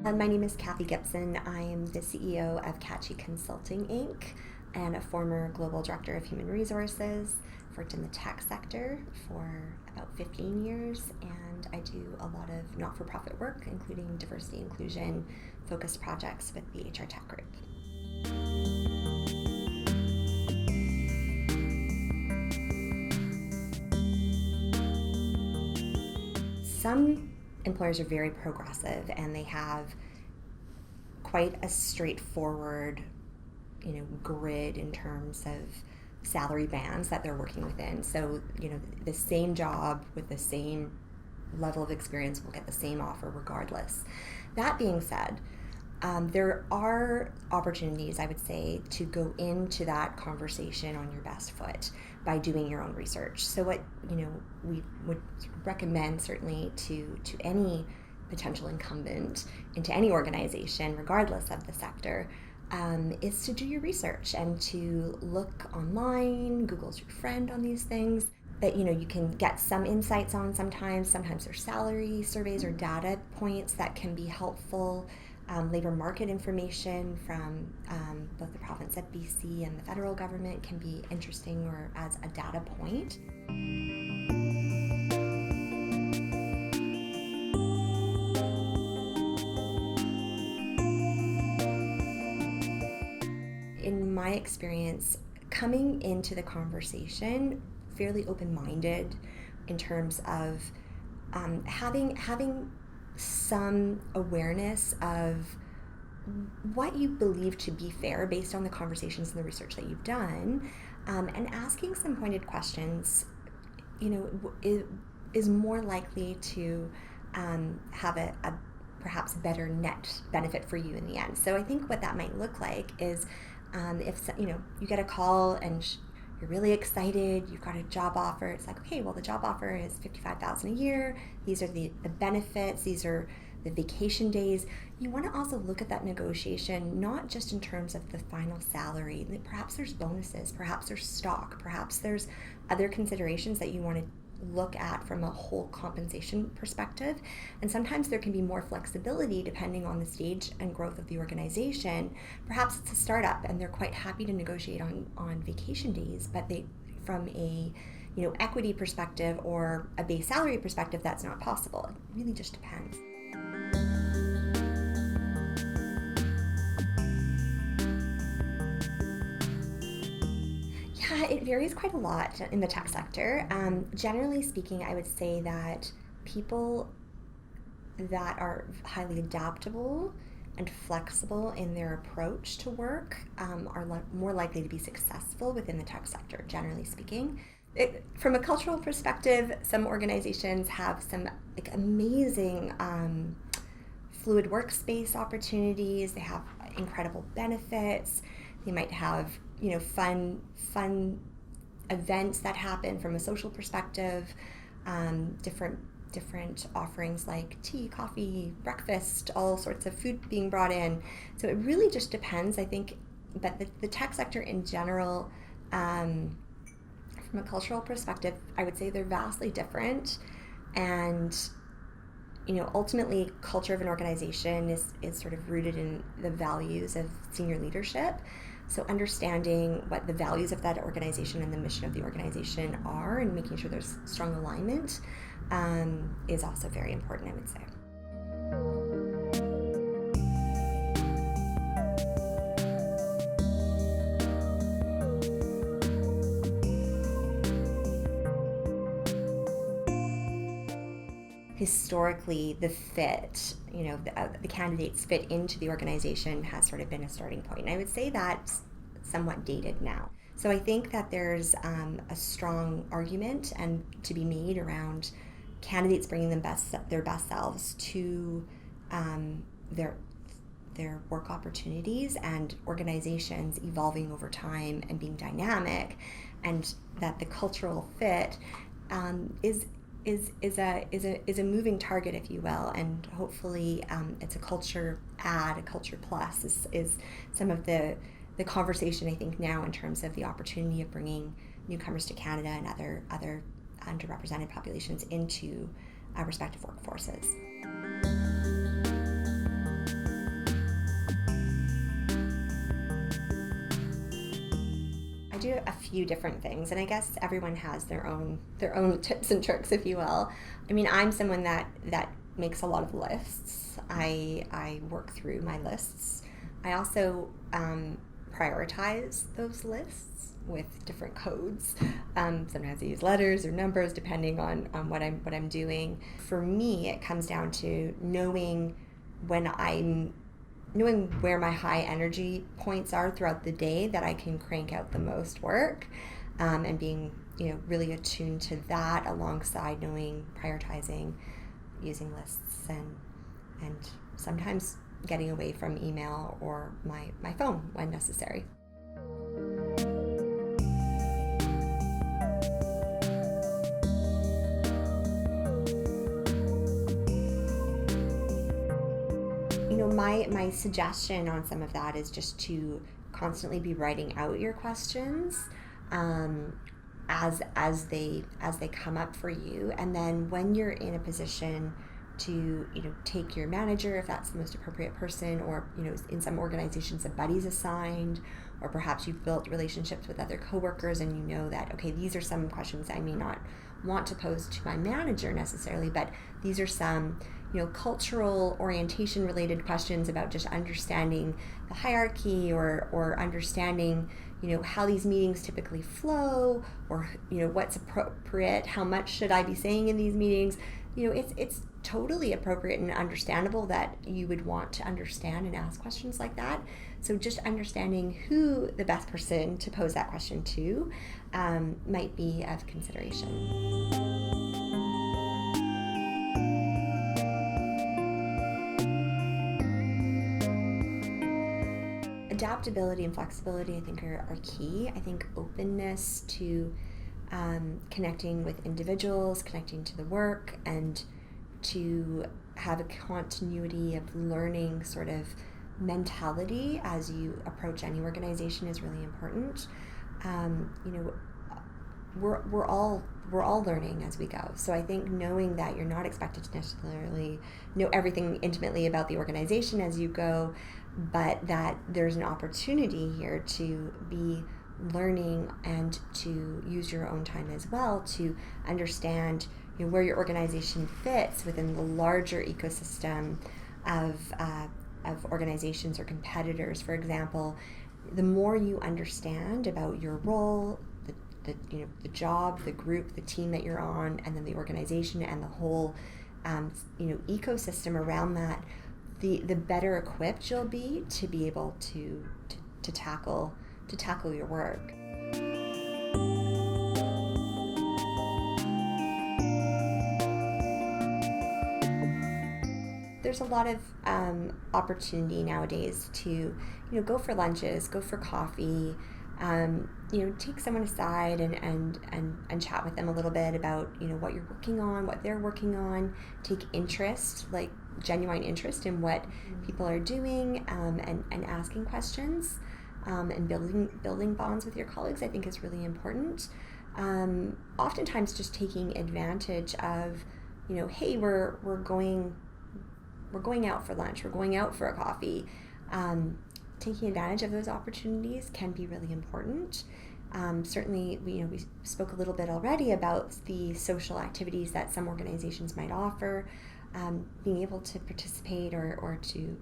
My name is Kathy Gibson. I am the CEO of Catchy Consulting, Inc. and a former global director of human resources. I've worked in the tech sector for about 15 years, and I do a lot of not-for-profit work, including diversity inclusion focused projects with the HR Tech Group. Some employers are very progressive and they have quite a straightforward, grid in terms of salary bands that they're working within. So, the same job with the same level of experience will get the same offer regardless. That being said, there are opportunities, I would say, to go into that conversation on your best foot by doing your own research. So what we would recommend certainly to any potential incumbent into any organization, regardless of the sector, is to do your research and to look online. Google's your friend on these things. That you can get some insights on sometimes. Sometimes there's salary surveys or data points that can be helpful. Labor market information from both the province of BC and the federal government can be interesting or as a data point. In my experience, coming into the conversation fairly open-minded in terms of having some awareness of what you believe to be fair based on the conversations and the research that you've done, and asking some pointed questions, is more likely to have a perhaps better net benefit for you in the end. So I think what that might look like is if you get a call and you're really excited, you've got a job offer. It's like, okay, well, the job offer is $55,000 a year. These are the benefits. These are the vacation days. You want to also look at that negotiation, not just in terms of the final salary. Perhaps there's bonuses. Perhaps there's stock. Perhaps there's other considerations that you want to look at from a whole compensation perspective. And sometimes there can be more flexibility depending on the stage and growth of the organization. Perhaps it's a startup and they're quite happy to negotiate on vacation days, but from a equity perspective or a base salary perspective, that's not possible. It really just depends. Yeah, it varies quite a lot in the tech sector. Generally speaking, I would say that people that are highly adaptable and flexible in their approach to work are more likely to be successful within the tech sector, generally speaking. From a cultural perspective, some organizations have some amazing fluid workspace opportunities. They have incredible benefits. They might have fun events that happen from a social perspective, different offerings like tea, coffee, breakfast, all sorts of food being brought in. So it really just depends, I think. But the tech sector in general, from a cultural perspective, I would say they're vastly different. And ultimately, culture of an organization is sort of rooted in the values of senior leadership. So understanding what the values of that organization and the mission of the organization are and making sure there's strong alignment is also very important, I would say. Historically, the fit, the candidates fit into the organization has sort of been a starting point. And I would say that's somewhat dated now. So I think that there's a strong argument and to be made around candidates bringing their best selves to their work opportunities and organizations evolving over time and being dynamic, and that the cultural fit is a moving target, if you will, and hopefully it's a culture add, a culture plus is some of the conversation, I think, now in terms of the opportunity of bringing newcomers to Canada and other underrepresented populations into respective workforces. do a few different things, and I guess everyone has their own tips and tricks, if you will. I mean, I'm someone that makes a lot of lists. I work through my lists. I also prioritize those lists with different codes. Sometimes I use letters or numbers depending on what I'm doing. For me, it comes down to knowing where my high energy points are throughout the day that I can crank out the most work, and being really attuned to that, alongside prioritizing, using lists, and sometimes getting away from email or my phone when necessary. My suggestion on some of that is just to constantly be writing out your questions as they come up for you, and then when you're in a position to take your manager, if that's the most appropriate person, or in some organizations a buddy's assigned, or perhaps you've built relationships with other coworkers and you know that, okay, these are some questions I may not want to pose to my manager necessarily, but these are some cultural orientation related questions about just understanding the hierarchy, or understanding how these meetings typically flow, or what's appropriate, how much should I be saying in these meetings. It's totally appropriate and understandable that you would want to understand and ask questions like that. So just understanding who the best person to pose that question to might be of consideration. Adaptability and flexibility, I think, are key. I think openness to connecting with individuals, connecting to the work, and to have a continuity of learning sort of mentality as you approach any organization is really important. We're all learning as we go. So I think knowing that you're not expected to necessarily know everything intimately about the organization as you go, but that there's an opportunity here to be learning and to use your own time as well to understand where your organization fits within the larger ecosystem of organizations or competitors. For example, the more you understand about your role, the job, the group, the team that you're on, and then the organization and the whole ecosystem around that, the better equipped you'll be to be able to tackle your work. There's a lot of opportunity nowadays to go for lunches, go for coffee, take someone aside and chat with them a little bit about what you're working on, what they're working on. Take interest, like genuine interest in what people are doing, and asking questions, and building bonds with your colleagues, I think, is really important. Oftentimes just taking advantage of hey, we're going out for lunch, we're going out for a coffee. Taking advantage of those opportunities can be really important. Certainly, we spoke a little bit already about the social activities that some organizations might offer. Being able to participate or to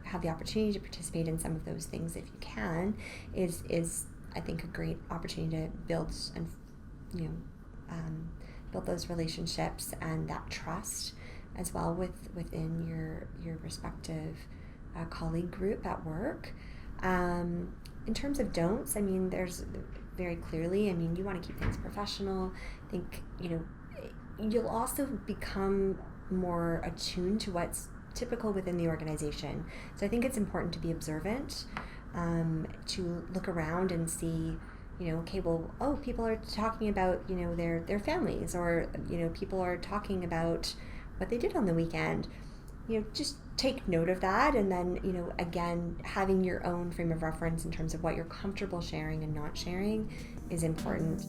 have the opportunity to participate in some of those things, if you can, is I think a great opportunity to build and build those relationships and that trust as well within your respective colleague group at work. In terms of don'ts, I mean, there's very clearly, you want to keep things professional. I think, you'll also become more attuned to what's typical within the organization. So I think it's important to be observant, to look around and see, okay, well, people are talking about, their families, or, people are talking about what they did on the weekend. Just take note of that, and then, again, having your own frame of reference in terms of what you're comfortable sharing and not sharing is important.